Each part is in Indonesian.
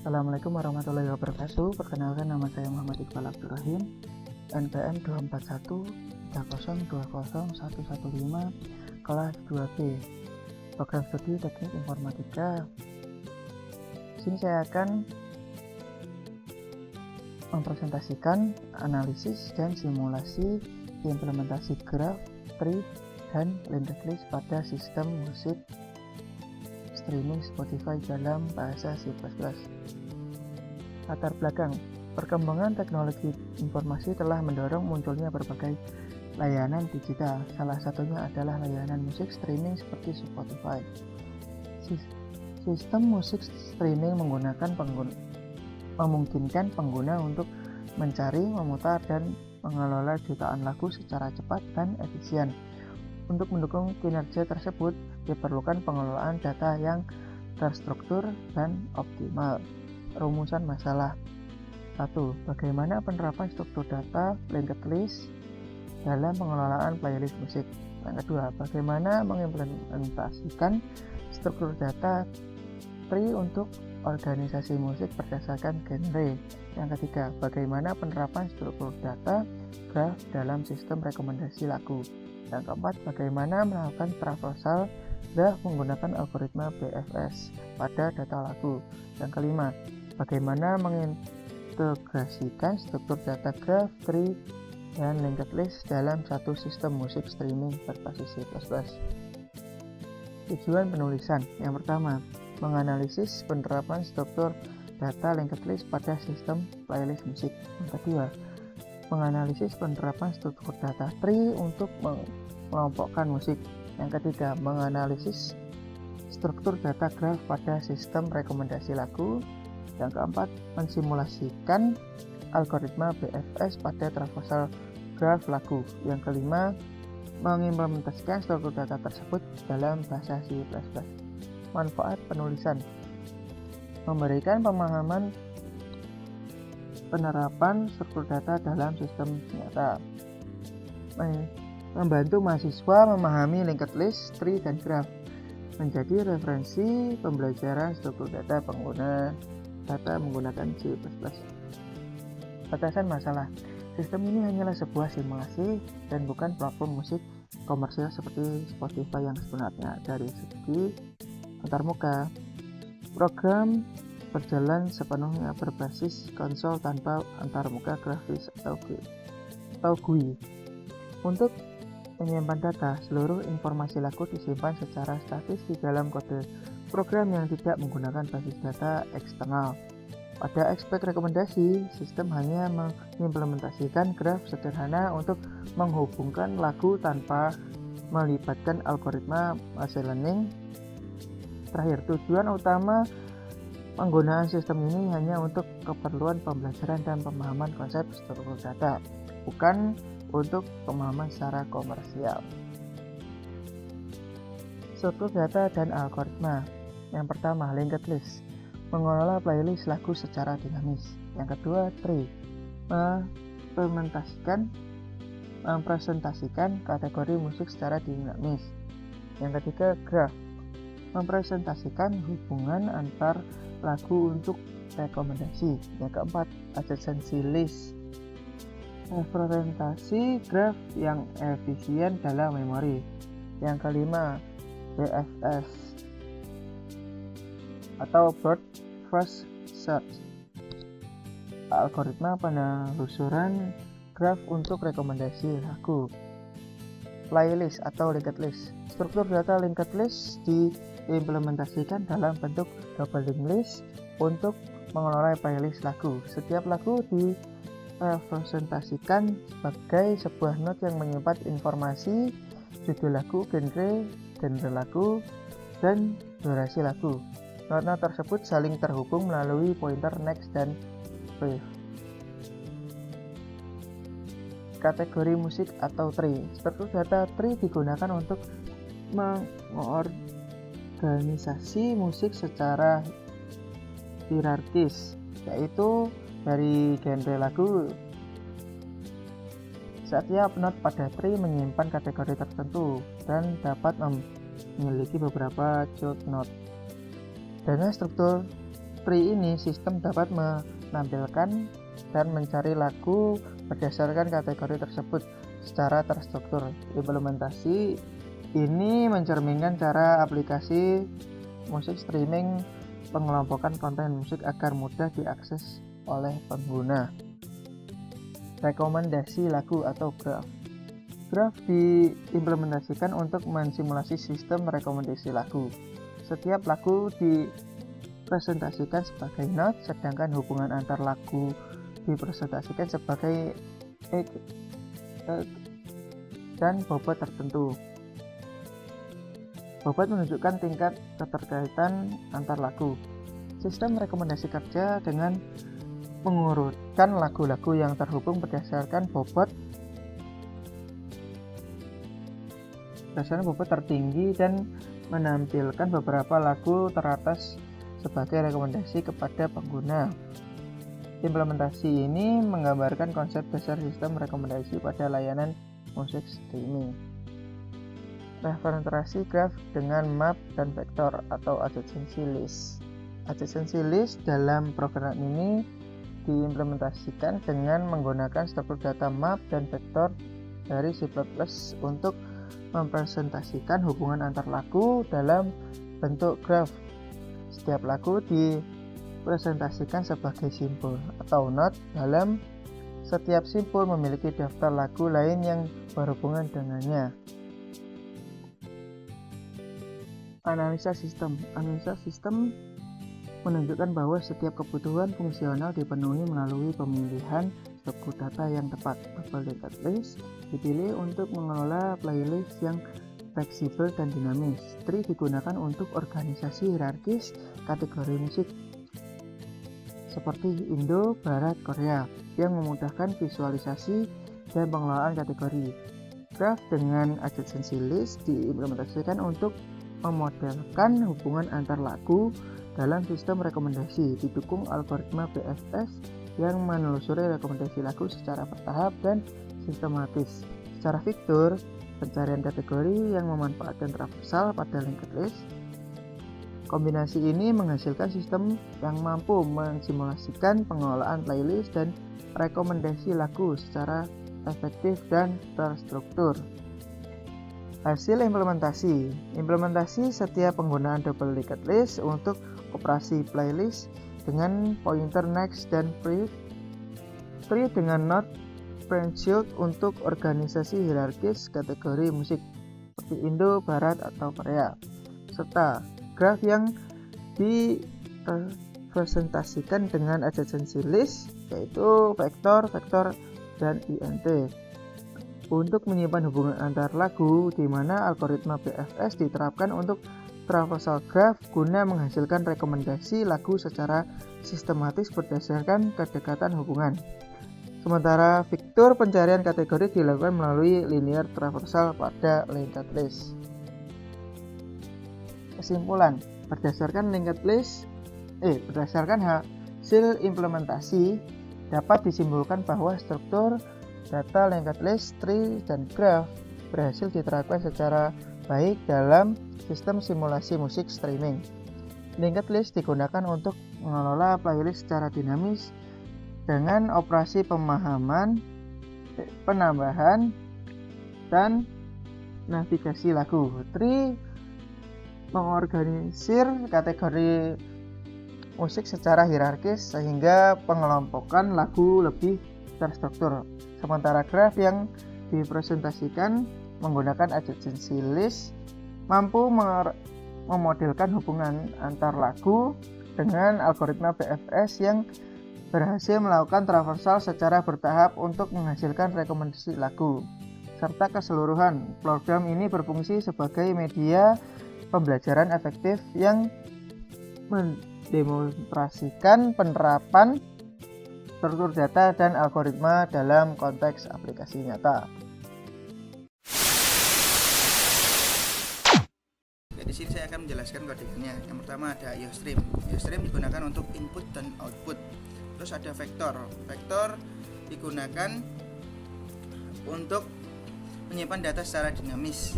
Assalamualaikum warahmatullahi wabarakatuh. Perkenalkan, nama saya Muhammad Iqbal Abdurrahim, NPM 24130201115, kelas 2B, program studi teknik informatika. Di sini saya akan mempresentasikan analisis dan simulasi implementasi graf, tree, dan linked list pada sistem musik streaming Spotify dalam bahasa C++. Latar belakang: perkembangan teknologi informasi telah mendorong munculnya berbagai layanan digital. Salah satunya adalah layanan musik streaming seperti Spotify. Sistem musik streaming memungkinkan pengguna untuk mencari, memutar, dan mengelola jutaan lagu secara cepat dan efisien. Untuk mendukung kinerja tersebut, diperlukan pengelolaan data yang terstruktur dan optimal. Rumusan masalah: 1. Bagaimana penerapan struktur data linked list dalam pengelolaan playlist musik? Yang kedua, bagaimana mengimplementasikan struktur data tree untuk organisasi musik berdasarkan genre? Yang ketiga, bagaimana penerapan struktur data graph dalam sistem rekomendasi lagu? Yang keempat, bagaimana melakukan traversal graph menggunakan algoritma BFS pada data lagu? Yang kelima, bagaimana mengintegrasikan struktur data graph, tree, dan linked list dalam satu sistem musik streaming berbasis C++. Tujuan penulisan: yang pertama, menganalisis penerapan struktur data linked list pada sistem playlist musik. Yang kedua, menganalisis penerapan struktur data tree untuk mengelompokkan musik. Yang ketiga, menganalisis struktur data graph pada sistem rekomendasi lagu. Yang keempat, mensimulasikan algoritma BFS pada traversal graph lagu. Yang kelima, mengimplementasikan struktur data tersebut dalam bahasa C++. Manfaat penulisan: memberikan pemahaman penerapan struktur data dalam sistem nyata, membantu mahasiswa memahami linked list, tree, dan graph, menjadi referensi pembelajaran struktur data pengguna data menggunakan C++. Batasan masalah: sistem ini hanyalah sebuah simulasi dan bukan platform musik komersial seperti Spotify yang sebenarnya. Dari segi antarmuka, program berjalan sepenuhnya berbasis konsol tanpa antarmuka grafis atau GUI. Untuk menyimpan data, seluruh informasi lagu disimpan secara statis di dalam kode program yang tidak menggunakan basis data eksternal. Pada aspek rekomendasi, sistem hanya mengimplementasikan graf sederhana untuk menghubungkan lagu tanpa melibatkan algoritma machine learning. Terakhir, tujuan utama penggunaan sistem ini hanya untuk keperluan pembelajaran dan pemahaman konsep struktur data, bukan untuk pemahaman secara komersial. Struktur data dan algoritma. Yang pertama, linked list, mengelola playlist lagu secara dinamis. Yang kedua, tree, mempresentasikan kategori musik secara dinamis. Yang ketiga, graph, mempresentasikan hubungan antar lagu untuk rekomendasi. Yang keempat, adjacency list, representasi graph yang efisien dalam memori. Yang kelima, BFS atau Broad First Search, algoritma penelusuran graph untuk rekomendasi lagu. Playlist atau linked list, struktur data linked list diimplementasikan dalam bentuk double linked list untuk mengelola playlist lagu. Setiap lagu direpresentasikan sebagai sebuah not yang menyimpan informasi judul lagu, genre lagu, dan durasi lagu. Not-not tersebut saling terhubung melalui pointer next dan ref. Kategori musik atau tree. Struktur data tree digunakan untuk mengorganisasi musik secara hierarkis, yaitu dari genre lagu. Setiap not pada tree menyimpan kategori tertentu dan dapat memiliki beberapa child note. Dengan struktur tree ini, sistem dapat menampilkan dan mencari lagu berdasarkan kategori tersebut secara terstruktur. Implementasi ini mencerminkan cara aplikasi musik streaming pengelompokan konten musik agar mudah diakses oleh pengguna. Rekomendasi lagu atau graph. Graph diimplementasikan untuk mensimulasi sistem rekomendasi lagu. Setiap lagu dipresentasikan sebagai not, sedangkan hubungan antar lagu dipresentasikan sebagai egg dan bobot tertentu. Bobot menunjukkan tingkat keterkaitan antar lagu. Sistem rekomendasi kerja dengan mengurutkan lagu-lagu yang terhubung berdasarkan bobot tertinggi dan menampilkan beberapa lagu teratas sebagai rekomendasi kepada pengguna. Implementasi ini menggambarkan konsep dasar sistem rekomendasi pada layanan musik streaming. Referensi graph dengan map dan vektor atau adjacency list. Adjacency list dalam program ini diimplementasikan dengan menggunakan struktur data map dan vektor dari C++ untuk mempresentasikan hubungan antar lagu dalam bentuk graph. Setiap lagu dipresentasikan sebagai simpul atau not. Dalam setiap simpul memiliki daftar lagu lain yang berhubungan dengannya. Analisa sistem. Analisa sistem menunjukkan bahwa setiap kebutuhan fungsional dipenuhi melalui pemilihan struktur data yang tepat. Bubble linked list dipilih untuk mengelola playlist yang fleksibel dan dinamis. Tree digunakan untuk organisasi hierarkis kategori musik seperti Indo, Barat, Korea yang memudahkan visualisasi dan pengelolaan kategori. Graph dengan adjacency list diimplementasikan untuk memodelkan hubungan antar lagu dalam sistem rekomendasi, didukung algoritma BFS yang menelusuri rekomendasi lagu secara bertahap dan sistematis. Secara fitur, pencarian kategori yang memanfaatkan traversal pada linked list. Kombinasi ini menghasilkan sistem yang mampu mensimulasikan pengelolaan playlist dan rekomendasi lagu secara efektif dan terstruktur. Hasil implementasi. Implementasi setiap penggunaan double linked list untuk operasi playlist dengan pointer next dan free. Tree dengan not branch untuk organisasi hierarkis kategori musik seperti Indo, Barat, atau Korea, serta graph yang dipresentasikan dengan adjacency list yaitu vektor, dan int untuk menyimpan hubungan antar lagu, di mana algoritma BFS diterapkan untuk traversal graph guna menghasilkan rekomendasi lagu secara sistematis berdasarkan kedekatan hubungan. Sementara fitur pencarian kategori dilakukan melalui linear traversal pada linked list. Kesimpulan, berdasarkan hasil implementasi dapat disimpulkan bahwa struktur data linked list, tree, dan graph berhasil diterapkan secara baik dalam sistem simulasi musik streaming. Linked list digunakan untuk mengelola playlist secara dinamis dengan operasi pemahaman, penambahan, dan navigasi lagu. Tree mengorganisir kategori musik secara hierarkis sehingga pengelompokan lagu lebih terstruktur. Sementara graph yang dipresentasikan menggunakan adjacency list mampu memodelkan hubungan antar lagu dengan algoritma BFS yang berhasil melakukan traversal secara bertahap untuk menghasilkan rekomendasi lagu. Serta keseluruhan, program ini berfungsi sebagai media pembelajaran efektif yang mendemonstrasikan penerapan struktur data dan algoritma dalam konteks aplikasi nyata. Di sini saya akan menjelaskan kodenya. Yang pertama ada IOStream. IOStream digunakan untuk input dan output. Terus ada vektor. Vektor digunakan untuk menyimpan data secara dinamis.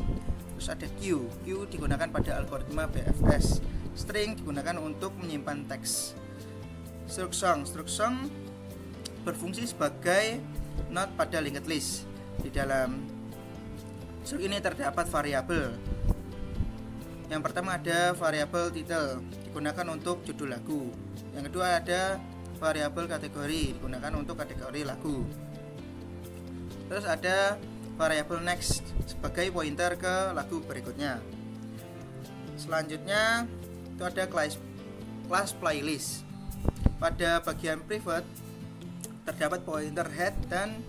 Terus ada Q digunakan pada algoritma BFS. String digunakan untuk menyimpan teks. Struct song berfungsi sebagai not pada linked list. Di dalam struct ini terdapat variabel. Yang pertama ada variabel title, digunakan untuk judul lagu. Yang kedua ada variabel kategori, digunakan untuk kategori lagu. Terus ada variabel next sebagai pointer ke lagu berikutnya. Selanjutnya itu ada class playlist. Pada bagian private terdapat pointer head dan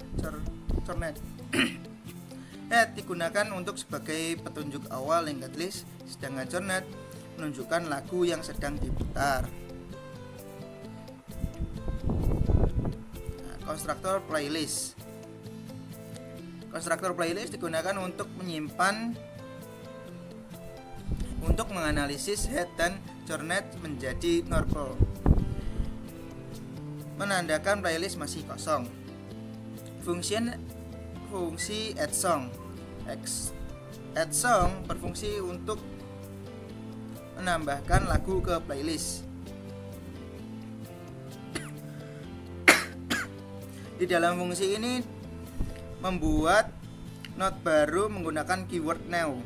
chornet. Head digunakan untuk sebagai petunjuk awal linked list, sedangkan chornet menunjukkan lagu yang sedang diputar. Konstruktor playlist. Konstruktor playlist digunakan untuk menganalisis head dan chornet menjadi null, menandakan playlist masih kosong. Fungsi add song. Add song berfungsi untuk menambahkan lagu ke playlist. Di dalam fungsi ini membuat note baru menggunakan keyword new.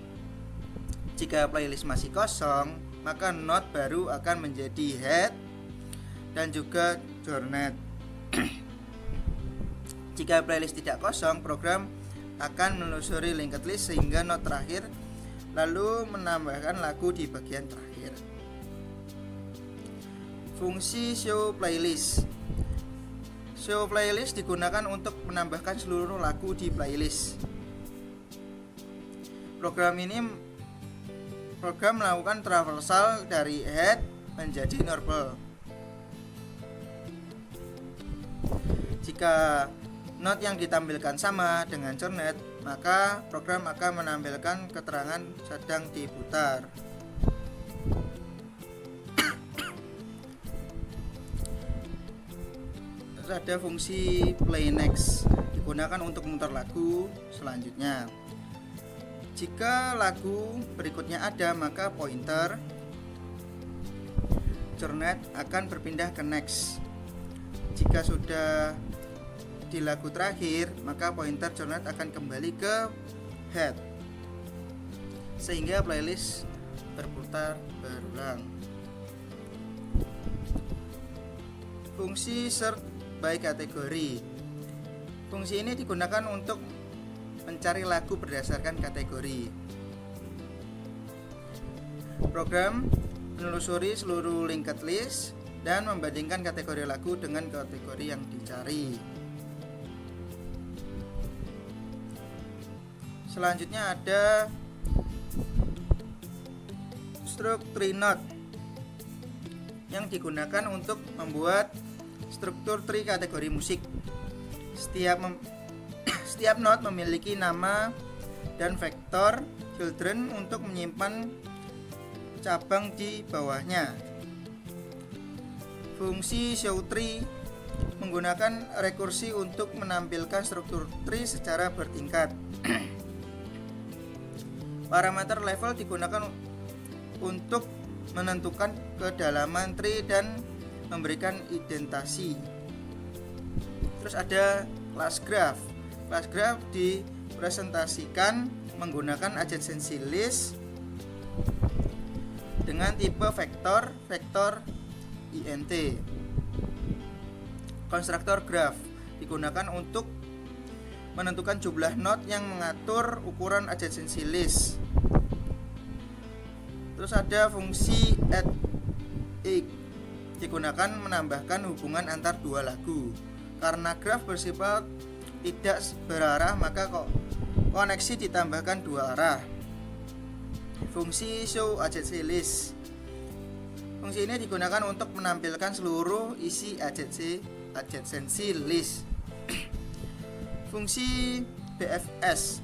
Jika playlist masih kosong, maka note baru akan menjadi head dan juga chornet. Jika playlist tidak kosong, program akan menelusuri linked list sehingga note terakhir, lalu menambahkan lagu di bagian terakhir. Fungsi show playlist. Show playlist digunakan untuk menambahkan seluruh lagu di playlist. Program melakukan traversal dari head menjadi null. Jika note yang ditampilkan sama dengan chornet, maka program akan menampilkan keterangan sedang diputar. Terus ada fungsi play next, digunakan untuk memutar lagu selanjutnya. Jika lagu berikutnya ada, maka pointer chornet akan berpindah ke next. Jika sudah di lagu terakhir, maka pointer chornet akan kembali ke head sehingga playlist berputar berulang. Fungsi search by kategori. Fungsi ini digunakan untuk mencari lagu berdasarkan kategori. Program menelusuri seluruh linked list dan membandingkan kategori lagu dengan kategori yang dicari. Selanjutnya ada struct tree node yang digunakan untuk membuat struktur tree kategori musik. Setiap node memiliki nama dan vektor children untuk menyimpan cabang di bawahnya. Fungsi show tree menggunakan rekursi untuk menampilkan struktur tree secara bertingkat. Parameter level digunakan untuk menentukan kedalaman tree dan memberikan indentasi. Terus ada class graph. Class graph dipresentasikan menggunakan adjacency list dengan tipe vektor int. Konstruktor graph digunakan untuk menentukan jumlah node yang mengatur ukuran adjacency list. Terus ada fungsi add egg, digunakan menambahkan hubungan antar dua lagu. Karena graph bersifat tidak berarah, maka koneksi ditambahkan dua arah. Fungsi show adjacency list. Fungsi ini digunakan untuk menampilkan seluruh isi adjacency list. Fungsi BFS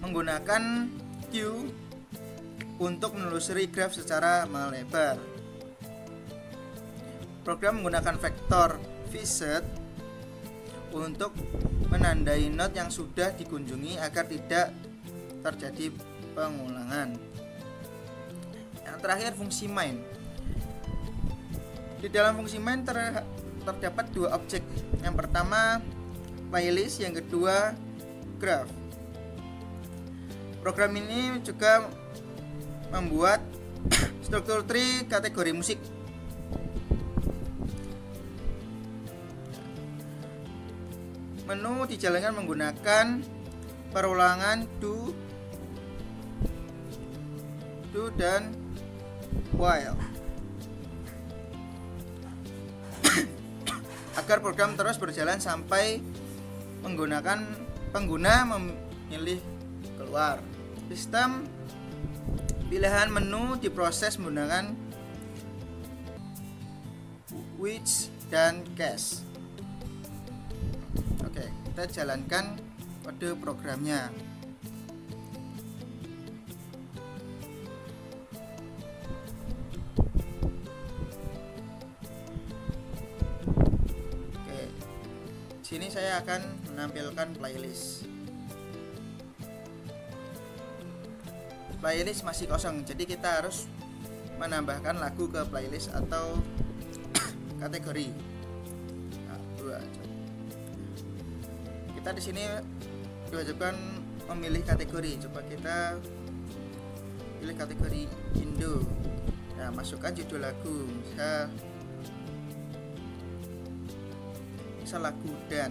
menggunakan queue untuk menelusuri graf secara melebar. Program menggunakan vektor visit untuk menandai node yang sudah dikunjungi agar tidak terjadi pengulangan. Yang terakhir fungsi main. Di dalam fungsi main terdapat dua objek. Yang pertama playlist, yang kedua graph. Program ini juga membuat struktur tree kategori musik. Menu dijalankan menggunakan perulangan do dan while agar program terus berjalan sampai pengguna memilih keluar. Sistem pilihan menu diproses menggunakan which dan cache. Oke, kita jalankan kode programnya. Oke, sini saya akan menampilkan playlist. Playlist masih kosong, jadi kita harus menambahkan lagu ke playlist atau kategori. Nah, kita di sini diwajibkan memilih kategori. Coba kita pilih kategori Indo. Nah, masukkan judul lagu, misal lagu dan.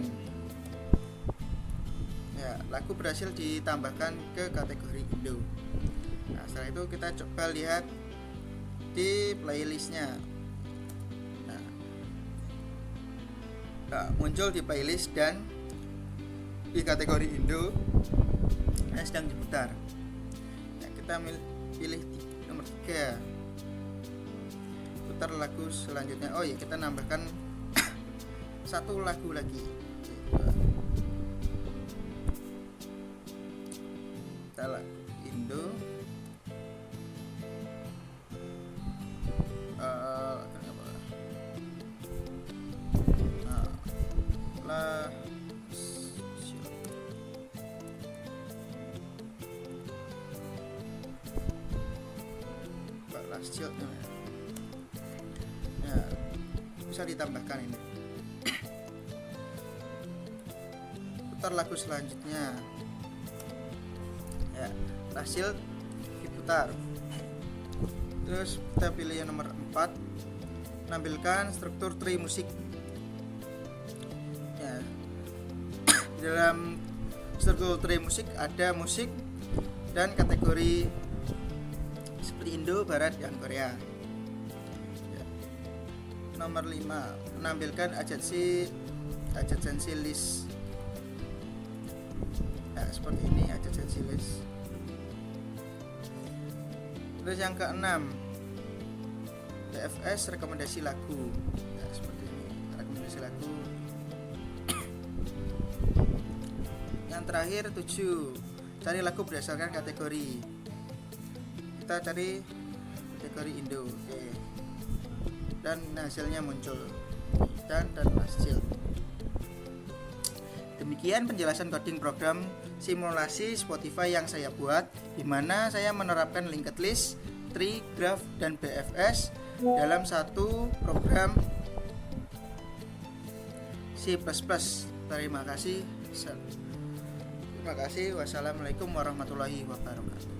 Ya, lagu berhasil ditambahkan ke kategori Indo. Nah, setelah itu kita coba lihat di playlistnya. Nah, muncul di playlist dan di kategori Indo sedang diputar. Nah, kita pilih nomor 3, putar lagu selanjutnya. Oh ya, kita nambahkan satu lagu lagi. Kita lagu Indo. Ya, bisa ditambahkan ini. Putar lagu selanjutnya. Ya, hasil diputar. Terus kita pilih yang nomor 4, menampilkan struktur tree musik. Ya, di dalam struktur tree musik ada musik dan kategori seperti Indo, Barat, dan Korea. Ya. Nomor 5, menampilkan adjacency list. Nah, seperti ini adjacency list. Terus yang ke-6, BFS rekomendasi lagu. Ya, seperti ini rekomendasi lagu. Yang terakhir 7, cari lagu berdasarkan kategori. Kita cari kategori Indo. Oke. Dan hasilnya muncul dan hasil. Demikian penjelasan coding program simulasi Spotify yang saya buat, di mana saya menerapkan linked list, tree, graph, dan BFS dalam satu program C++. Terima kasih. Wassalamualaikum warahmatullahi wabarakatuh.